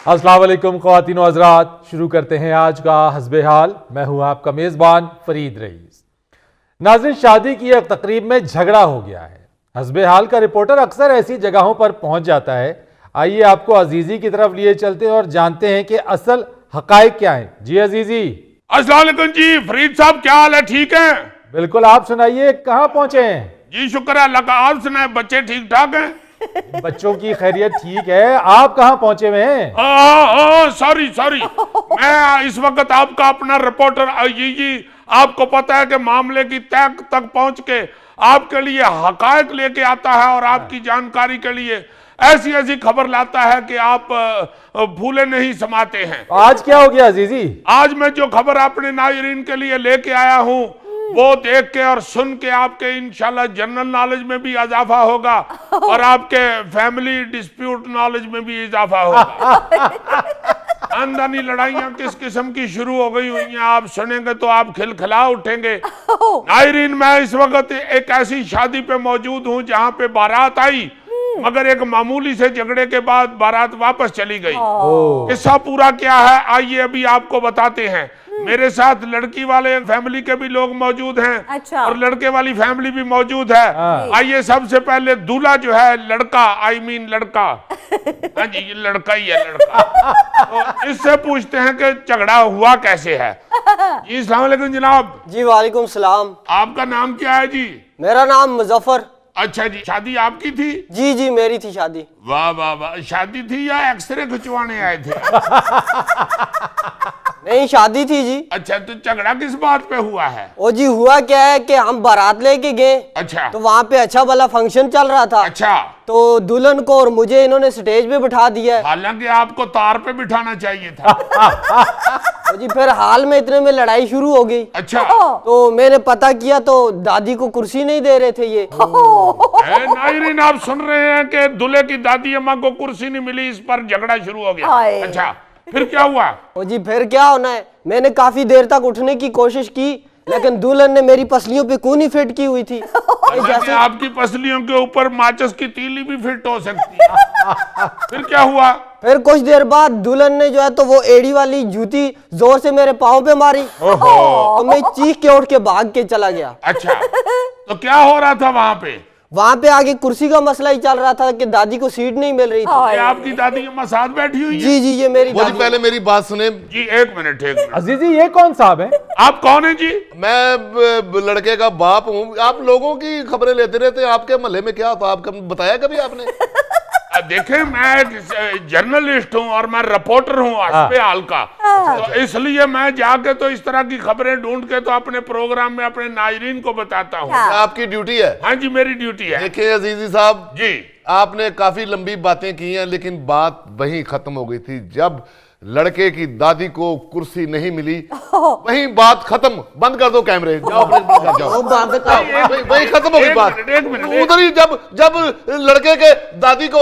अस्सलाम वालेकुम ख्वातीन व हज़रात, शुरू करते हैं आज का हस्बे हाल। मैं हूं आपका मेज़बान फरीद रईस। नाज़रीन, शादी की एक तकरीब में झगड़ा हो गया है। हस्बे हाल का रिपोर्टर अक्सर ऐसी जगहों पर पहुंच जाता है। आइए आपको अजीजी की तरफ लिए चलते हैं और जानते हैं कि असल हकायक क्या है। जी अजीजी। अस्सलाम वालेकुम जी फरीद साहब, क्या हाल है? ठीक है? बिल्कुल, आप सुनाइए, कहाँ पहुंचे हैं? जी शुक्र है अल्लाह का। आप सुनाए, बच्चे ठीक ठाक हैं? बच्चों की खैरियत ठीक है, आप कहाँ पहुंचे हुए हैं? सॉरी मैं इस वक्त आपका अपना रिपोर्टर जी आपको पता है कि मामले की तह तक पहुंच के आपके लिए हकायक लेके आता है और आपकी जानकारी के लिए ऐसी ऐसी खबर लाता है कि आप भूले नहीं समाते हैं। आज क्या हो गया अजीजी? आज मैं जो खबर अपने नाज़रीन के लिए लेके आया हूं वो देख के और सुन के आपके इंशाल्लाह जनरल नॉलेज में भी इजाफा होगा और आपके फैमिली डिस्प्यूट नॉलेज में भी इजाफा होगा। खानदानी लड़ाइयां किस किस्म की शुरू हो गई हुई हैं, आप सुनेंगे तो आप खिलखिला उठेंगे। नाज़रीन, मैं इस वक्त एक ऐसी शादी पे मौजूद हूं जहां पे बारात आई, मगर एक मामूली से झगड़े के बाद बारात वापस चली गई। किस्सा पूरा क्या है आइए अभी आपको बताते हैं। मेरे साथ लड़की वाले फैमिली के भी लोग मौजूद हैं। अच्छा। और लड़के वाली फैमिली भी मौजूद है। आइए सबसे पहले दूल्हा जो है, लड़का लड़का हाँ जी, ये लड़का ही है, लड़का। तो इससे पूछते हैं कि झगड़ा हुआ कैसे है। जी अस्सलाम वालेकुम जनाब। जी वालेकुम सलाम। आपका नाम क्या है जी? मेरा नाम मुजफ्फर। अच्छा जी, शादी आपकी थी? जी जी मेरी थी शादी। वाह वाह वाह, शादी थी या एक्सरे खिंचवाने आए थे? नहीं, शादी थी जी। अच्छा, तो झगड़ा किस बात पे हुआ है? ओ जी, हुआ क्या है कि हम बारात लेके गए। अच्छा। तो वहाँ पे अच्छा वाला फंक्शन चल रहा था। अच्छा। तो दुल्हन को और मुझे इन्होंने स्टेज पे बिठा दिया है। हालांकि आपको तार पे बिठाना चाहिए था। तो जी फिर हाल में इतने में लड़ाई शुरू हो गई। अच्छा। तो मैंने पता किया तो दादी को कुर्सी नहीं दे रहे थे ये। नाज़रीन, आप सुन रहे हैं कि दूल्हे की दादी अम्मा को कुर्सी नहीं मिली, इस पर झगड़ा शुरू हो गया। अच्छा, फिर क्या हुआ? ओ जी फिर क्या होना है, मैंने काफी देर तक उठने की कोशिश की लेकिन दुल्हन ने मेरी पसलियों पे कूनी फिट की हुई थी। जैसे आपकी पसलियों के ऊपर माचिस की तीली भी फिट हो सकती है। फिर क्या हुआ? फिर कुछ देर बाद दुल्हन ने जो है तो वो एड़ी वाली जूती जोर से मेरे पाँव पे मारी। तो मैं चीख के उठ के भाग के चला गया। अच्छा, तो क्या हो रहा था वहाँ पे? वहाँ पे आगे कुर्सी का मसला ही चल रहा था कि दादी को सीट नहीं मिल रही थी। ये आपकी दादी अम्मा साथ बैठी हुई है? जी जी, ये मेरी दादी। पहले मेरी बात सुने जी, एक मिनट। अजीजी, ये कौन साहब है? आप कौन है जी? मैं लड़के का बाप हूँ। आप लोगों की खबरें लेते रहते हैं। आपके मोहल्ले में क्या होता, आपको बताया कभी आपने? देखें, मैं एक जर्नलिस्ट हूँ और मैं रिपोर्टर हूँ हस्बे हाल का। तो इसलिए मैं जाके तो इस तरह की खबरें ढूंढ के तो अपने प्रोग्राम में अपने नाज़रीन को बताता हूँ। आपकी ड्यूटी है। हाँ जी, मेरी ड्यूटी है। देखिए अजीजी साहब जी, आपने काफी लंबी बातें की हैं लेकिन बात वहीं खत्म हो गई थी। जब लड़के की दादी को कुर्सी नहीं मिली वहीं बात खत्म। बंद कर दो कैमरे, जाओ अपने बंद कर जाओ। वहीं खत्म हो गई बात। एक मिनट। उधर ही जब लड़के के दादी को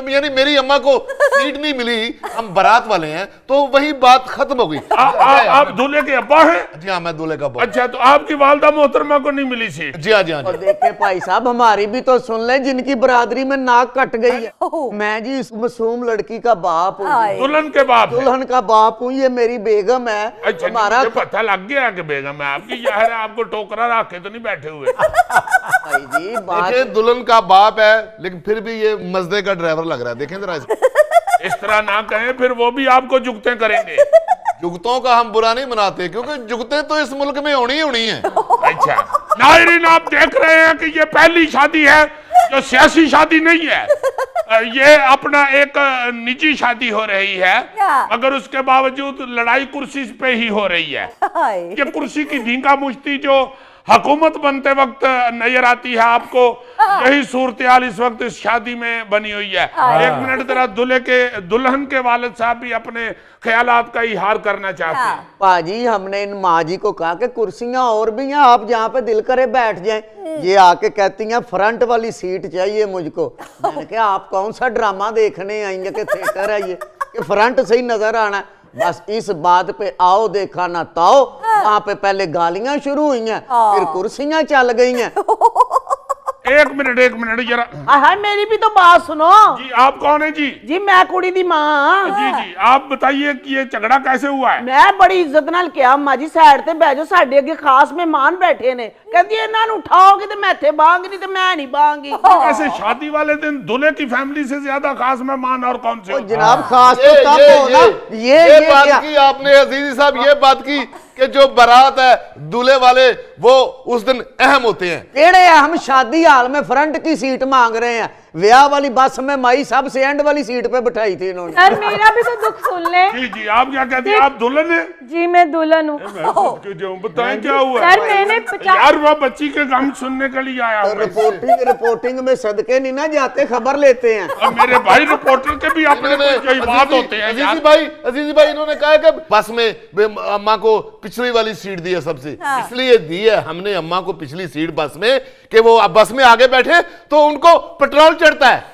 यानी मेरी अम्मा को सीट नहीं मिली, हम बारात वाले हैं, तो वही बात खत्म हो गई। आप दूल्हे के अब्बा हैं? जी हाँ, मैं दूल्हे का अब्बा। अच्छा, तो आपकी वालदा मोहतरमा को नहीं मिली सीट? जी हाँ, जी हाँ। और देखे भाई साहब, हमारी भी तो सुन ले, जिनकी बरादरी में नाक कट गई है। मैं जी इस मासूम लड़की का बाप हूँ, दुल्हन के बाप? दुल्हन का बाप हूँ। ये मेरी बेगम है। अच्छा, हमारा पता लग गया कि बेगम है आपकी। यार, आपको टोकरा रख के तो नहीं बैठे हुए? भाई जी बात देखिए, दुल्हन का बाप है लेकिन फिर भी ये मजदे का ड्राइवर लग रहा है। देखें जरा इस तरह ना कहें, फिर वो भी आपको जुगते करेंगे। जुगतों का हम बुरा नहीं मनाते क्योंकि जुगते तो इस मुल्क में होनी ही होनी है। अच्छा नाज़रीन, आप देख रहे हैं कि ये पहली शादी है जो सियासी शादी नहीं है। ये अपना एक निजी शादी हो रही है, मगर उसके बावजूद लड़ाई कुर्सी पे ही हो रही है। ये कुर्सी की धींगा मुश्ती जो हुकूमत बनते वक्त नजर आती है आपको, यही सूरत-ए-हाल इस वक्त इस शादी में बनी हुई है। एक मिनट जरा दुल्हन के वालिद साहब भी अपने ख्यालात का इजहार करना चाहते हैं। पाजी, हमने इन माँ जी को कहा कि कुर्सियां और भी हैं, आप जहाँ पे दिल करे बैठ जाएं। ये आके कहती हैं फ्रंट वाली सीट चाहिए मुझको। मैंने कहा आप कौन सा ड्रामा देखने आएंगे कि थिएटर है ये कि फ्रंट से ही नजर आना है? बस इस बात पे आओ देखा ना ताओ, वहां पे पहले गालियां शुरू हुई हैं, फिर कुर्सियां चल गई हैं। एक मिनट जरा। हाँ मेरी भी तो बात सुनो जी आप कौन है जी? जी मैं कुड़ी दी मां। जी आप बताइए कि ये झगड़ा कैसे हुआ है? मैं बड़ी इज्जत नाल किया अम्मा जी साइड ते बैठो, साडे अगे खास मेहमान बैठे ने, कहती इन्हां नूं उठाओगे ते मैं इत्थे बांग नहीं ते मैं नहीं बांगी। ऐसे शादी वाले दिन दूल्हे की फैमिली से ज्यादा खास मेहमान और कौन से? जनाब खास तो तब हो ना। ये बात क्या? की आपने अजीजी साहब, ये बात की कि जो बारात है दूल्हे वाले वो उस दिन अहम होते हैं। केड़े हम शादी हाल में फ्रंट की सीट मांग रहे हैं, ब्याह वाली बस में माई सबसे एंड वाली सीट पे बिठाई थी इन्होंने। सर मेरा भी तो दुख सुन ले। जी आप क्या कहती हैं? आप दुल्हन है? जी मैं दुल्हन हूँ। बताएं क्या हुआ? सर मैंने 50 यार वह बच्ची के गम सुनने के लिए आया हूँ। रिपोर्टिंग में सदके नहीं ना जाते, खबर लेते हैं। और मेरे भाई रिपोर्टर के भी अपने कोई बात होते हैं यार। अजीजी भाई इन्होंने कहा कि बस में अम्मा को पिछली वाली सीट दी है सबसे, इसलिए दी है हमने अम्मा को पिछली सीट बस में कि वो अब बस में आगे बैठे तो उनको पेट्रोल चढ़ता है।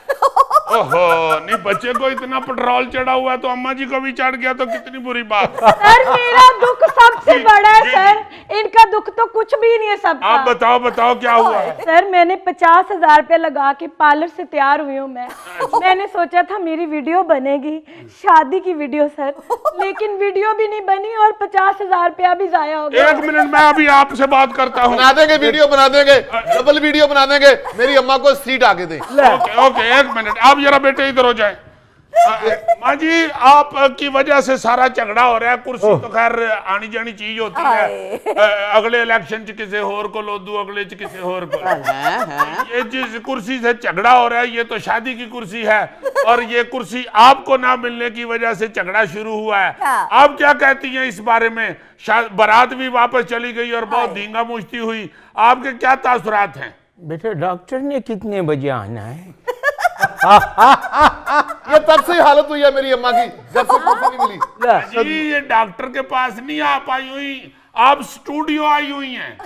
ओहो नहीं, बच्चे को इतना पेट्रोल चढ़ा हुआ है तो अम्मा जी को भी चढ़ गया तो कितनी बुरी बात। सर मेरा दुख सबसे जी, बड़ा है जी, सर, इनका दुख तो कुछ भी नहीं है सबका। आप बताओ क्या हुआ है? सर मैंने 50,000 रुपया लगा के पार्लर से तैयार हुई हूँ मैंने सोचा था मेरी वीडियो बनेगी, शादी की वीडियो सर, लेकिन वीडियो भी नहीं बनी और 50,000 रुपया भी जाया हो गया। एक मिनट मैं अभी आपसे बात करता हूँ। बना देंगे वीडियो, बना देंगे डबल वीडियो बना देंगे, मेरी अम्मा को सीट आगे दें। ओके एक मिनट, आप जरा बेटे इधर हो जाए। माँ जी आप की वजह से सारा झगड़ा हो रहा है। कुर्सी तो खैर आनी जानी चीज होती है, अगले इलेक्शन च किसी होर को लो दू, अगले च किसी होर को। ये जिस कुर्सी से झगड़ा हो रहा है ये तो शादी की कुर्सी है और ये कुर्सी आपको ना मिलने की वजह से झगड़ा शुरू हुआ है। आप क्या कहती हैं इस बारे में? बारात भी वापस चली गई और बहुत धींगा मुश्ती हुई, आपके क्या तासुरात हैं? बेटा डॉक्टर ने कितने बजे आना है? ये तब से ही हालत हुई है मेरी अम्मा की जब से कुर्सी नहीं मिली। जी ये डॉक्टर के पास नहीं आ पाई हुई, आप स्टूडियो आई हुई हैं।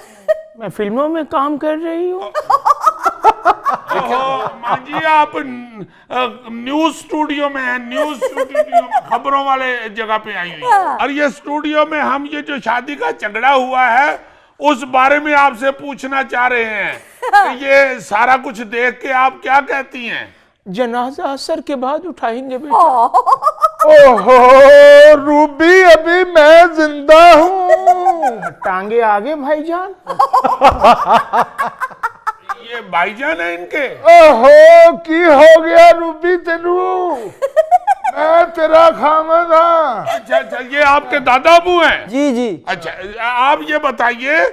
मैं फिल्मों में काम कर रही हूँ। माँ जी आप न्यूज स्टूडियो में हैं, न्यूज स्टूडियो में खबरों वाले जगह पे आई हुई हैं। और ये स्टूडियो में हम ये जो शादी का झगड़ा हुआ है उस बारे में आपसे पूछना चाह रहे हैं। तो ये सारा कुछ देख के आप क्या कहती हैं? जनाजा असर के बाद उठाएंगे बेटा। ओहो रूबी अभी मैं जिंदा हूँ। टांगे आगे भाईजान। ये भाईजान है इनके? ओहो की हो गया रूबी तेनू, मैं तेरा खामद हाँ। अच्छा ये आपके दादा अबू हैं? जी अच्छा आप ये बताइए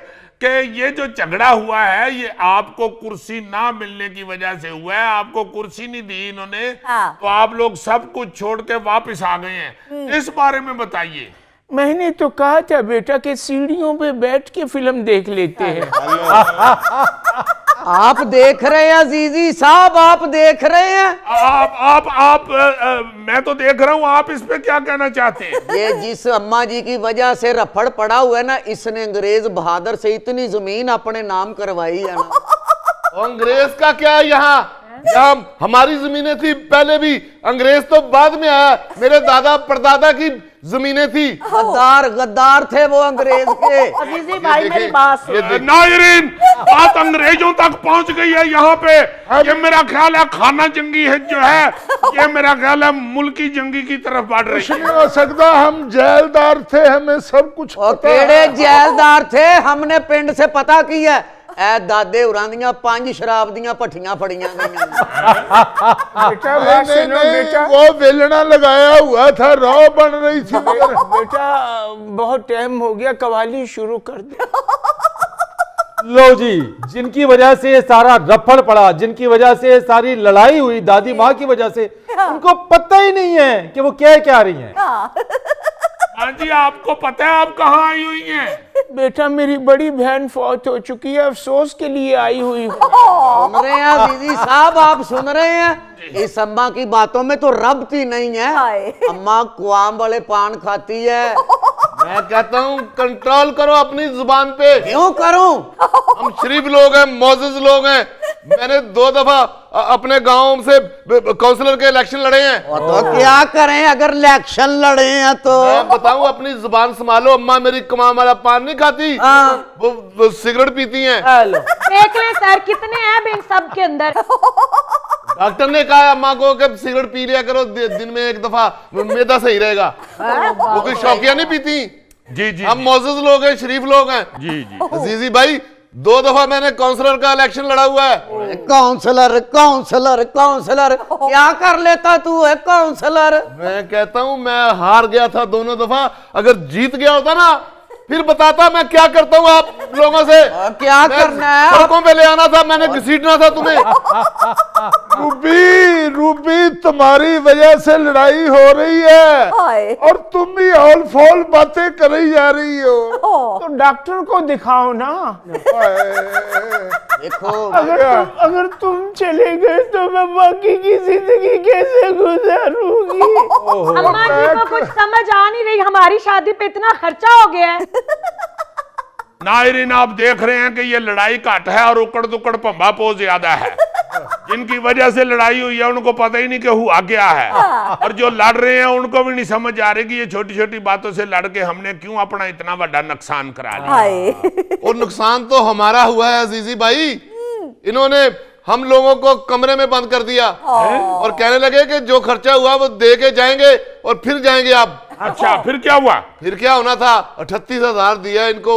कि ये जो झगड़ा हुआ है ये आपको कुर्सी ना मिलने की वजह से हुआ है, आपको कुर्सी नहीं दी इन्होंने तो आप लोग सब कुछ छोड़ के वापस आ गए हैं, इस बारे में बताइए। मैंने तो कहा था बेटा कि सीढ़ियों पे बैठ के फिल्म देख लेते हैं। आप देख रहे हैं अजीजी साहब, आप देख रहे हैं। आप मैं तो देख रहा हूं, आप इस पे क्या कहना चाहते हैं? ये जिस अम्मा जी की वजह से रफड़ पड़ा हुआ है ना, इसने अंग्रेज बहादुर से इतनी जमीन अपने नाम करवाई है ना। अंग्रेज का क्या यहाँ हमारी जमीनें थी पहले भी, अंग्रेज तो बाद में आया। मेरे दादा परदादा की जमीनें थी। गद्दार थे वो अंग्रेज के। अजीजी भाई मेरी बात सुन। नाज़रीन बात अंग्रेजों तक पहुंच गई है यहाँ पे। ये मेरा ख्याल है खाना जंगी है जो है, ये मेरा ख्याल है मुल्की जंगी की तरफ बढ़ रही कुछ नहीं हो सकता, हम जेलदार थे, हमें सब कुछ पता है। केड़े जेलदार थे, हमने पिंड से पता किया। ए दादे उरां दियां 5 शराब दियां भट्टियां फड़ियां गईयां। बेटा बात सुनो बेटा। वो बेलना लगाया हुआ था, रौ बन रही थी। बेटा बहुत टाइम हो गया, कवाली शुरू कर दे। लो जी, जिनकी वजह से ये सारा रफड़ पड़ा, जिनकी वजह से ये सारी लड़ाई हुई दादी माँ की वजह से, उनको पता ही नहीं है कि वो क्या रही हैं। हाँ जी आपको पता है आप कहाँ आई हुई हैं? बेटा मेरी बड़ी बहन फौत हो चुकी है, अफसोस के लिए आई हुई हूँ। सुन रहे हैं दीदी साहब, आप सुन रहे हैं? इस अम्मा की बातों में तो रब्त ही नहीं है। अम्मा कुआम वाले पान खाती है। मैं कहता हूँ कंट्रोल करो अपनी जुबान पे। क्यों करूं? हम शरीफ लोग हैं, मोअज़्ज़ज़ लोग हैं। मैंने 2 दफा अपने गांव से काउंसलर के इलेक्शन लड़े हैं। तो क्या करें अगर इलेक्शन लड़े हैं तो? मैं बताऊं अपनी जुबान संभालो। अम्मा मेरी कमाम वाला पान नहीं खाती, वो सिगरेट पीती हैं। मेरी देख ले सर कितने हैं इन सब के अंदर। डॉक्टर ने कहा अम्मा को कि सिगरेट पी लिया करो दिन में एक दफा, मैदा सही रहेगा। वो कोई शौकिया नहीं पीती। जी जी हम मोअज़्ज़ज़ लोग हैं, शरीफ लोग हैं। जी जी अजीजी भाई 2 दफा मैंने काउंसलर का इलेक्शन लड़ा हुआ है। काउंसलर काउंसलर काउंसलर क्या कर लेता तू है काउंसलर? मैं कहता हूं मैं हार गया था दोनों दफा, अगर जीत गया होता ना फिर बताता मैं क्या करता हूं आप लोगों से। क्या मैं करना है? सड़कों पे ले आना था, मैंने घसीटना था तुम्हें। रूबी रूबी तुम्हारी वजह से लड़ाई हो रही है और तुम भी हॉल फॉल बातें करी जा रही हो। तो डॉक्टर को दिखाओ ना। देखो अगर तुम चले गए तो मैं बाकी की जिंदगी कैसे गुजारूंगी? अम्मा जी को कुछ समझ आ नहीं रही, हमारी शादी पे इतना खर्चा हो गया है। नायरीन आप देख रहे हैं कि ये लड़ाई घट है और उकड़ दुकड़ भंबा पो ज्यादा है। जिनकी वजह से लड़ाई हुई है उनको पता ही नहीं कि हुआ क्या है, और जो लड़ रहे हैं उनको भी नहीं समझ आ रही कि ये छोटी छोटी बातों से लड़ के हमने क्यों अपना इतना बड़ा नुकसान करा लिया। और नुकसान तो हमारा हुआ है अजीजी भाई। इन्होंने हम लोगों को कमरे में बंद कर दिया और कहने लगे कि जो खर्चा हुआ वो दे के जाएंगे और फिर जाएंगे आप। अच्छा फिर क्या हुआ? फिर क्या होना था, 38,000 दिया इनको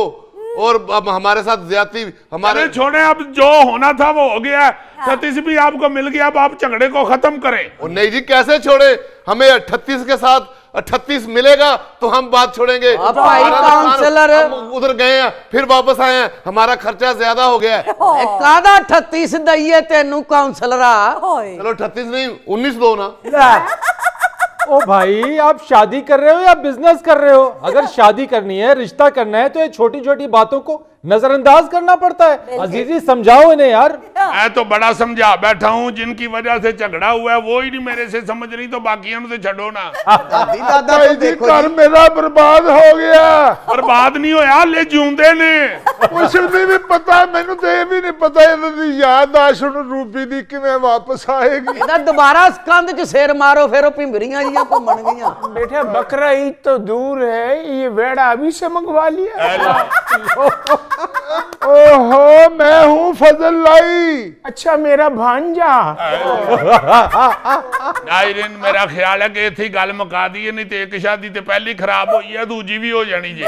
और अब हमारे साथ ज्यादती हमारे। अरे छोड़े, अब जो होना था वो हो गया। 36 भी आपको मिल गया, अब आप झगड़े को खत्म करें। और नहीं जी कैसे छोड़े, हमें 38 के साथ 38 मिलेगा तो हम बात छोड़ेंगे। भाई काउंसलर हम उधर गए हैं फिर वापस आए हैं, हमारा खर्चा ज्यादा हो गया है। कादा 38 दईए तेनू काउंसलरा? चलो 38 नहीं 19 दो ना। ओ भाई आप शादी कर रहे हो या बिजनेस कर रहे हो? अगर शादी करनी है, रिश्ता करना है तो ये छोटी छोटी बातों को नजरअंदाज करना पड़ता है। अजीजी समझाओ इन्हें यार। मैं तो बड़ा समझा बैठा हूँ, जिनकी वजह से झगड़ा हुआ है वो ही नहीं मेरे से समझ रही, तो बाकी से छोड़ो ना। दादी दादा भाई तो जी देखो घर जी। मेरा बर्बाद हो गया। बर्बाद नहीं होया, ले जिਉਂਦੇ ने। कुछ भी पता, मैनू तो ये भी नहीं पता इन्होंने याद आश रूबी दी किवें वापस आएगी। ਇਹਦਾ ਦੁਬਾਰਾ ਕੰਧ 'ਚ ਸਿਰ ਮਾਰੋ ਫਿਰ ਉਹ ਭਿੰਬਰੀਆਂ ਜੀਆਂ ਘੁੰਮਣ ਗਈਆਂ। बेटा बकरा ईद तो दूर है, ये वेड़ा अभी से मंगवा लिया। ओहो मैं हूँ फजल लाई। अच्छा मेरा भांजा। नायरीन मेरा ख्याल है कि इत्थे गल मुका दी, नहीं तो एक शादी तो पहली खराब हुई है, दूजी भी हो जानी जी।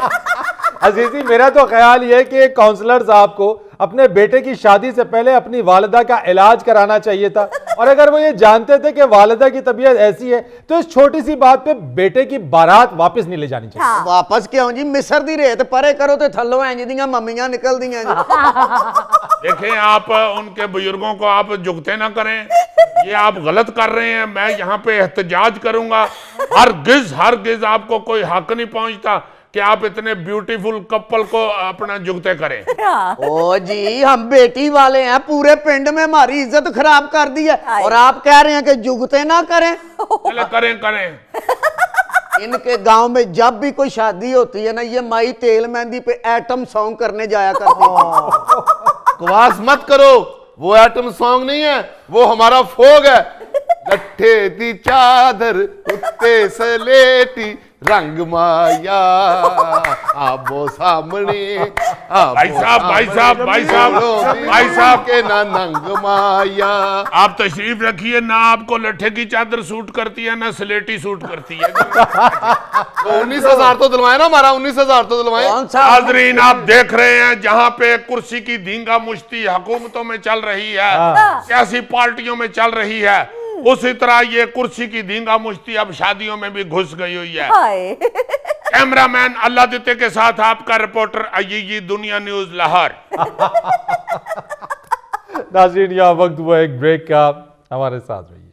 अजीजी मेरा तो ख्याल ये है कि काउंसलर साहब को अपने बेटे की शादी से पहले अपनी वालिदा का इलाज कराना चाहिए था, और अगर वो ये जानते थे कि वालिदा की तबीयत ऐसी है तो इस छोटी सी बात पे बेटे की बारात वापस नहीं ले जानी चाहिए। वापस क्यों जी? मिस्र दी रेत परे करो तो थल्लों इंज दियां मम्मियां निकलदियां जी। देखें आप उनके बुजुर्गों को आप झुकते ना करें, ये आप गलत कर रहे हैं। मैं यहाँ पे एहतजाज करूंगा। हरगिज आपको कोई हक नहीं पहुंचता कि आप इतने ब्यूटीफुल कपल को अपना जुगते करें। ओ जी हम बेटी वाले हैं, पूरे पिंड में हमारी इज्जत खराब कर दी है और आप कह रहे हैं कि जुगते ना करें। चले करें करें। इनके गांव में जब भी कोई शादी होती है ना, ये माई तेल मेहंदी पे एटम सॉन्ग करने जाया करती है। बकवास मत करो, वो एटम सॉन्ग नहीं है, वो हमारा फोग है। लट्ठे दी चादर कुत्ते सलेटी रंग माया आबो सामने भाई साहब के ना नंग माया। आप तशरीफ रखिए ना। आपको लट्ठे की चादर सूट करती है ना स्लेटी सूट करती है। तो 19,000 तो दिलवाए ना, हमारा 19,000 तो दिलवाए। कौन सा? नाज़रीन आप देख रहे हैं जहां पे कुर्सी की धींगा मुश्ती हुकूमतों में चल रही है, सियासी पार्टियों में चल रही है, उसी तरह ये कुर्सी की धींगा मुश्ती अब शादियों में भी घुस गई हुई है। कैमरामैन अल्लाह दिते के साथ आपका रिपोर्टर अय्यी दुनिया न्यूज लाहौर। नाज़रीन यहाँ वक्त हुआ एक ब्रेक का, हमारे साथ रहिए।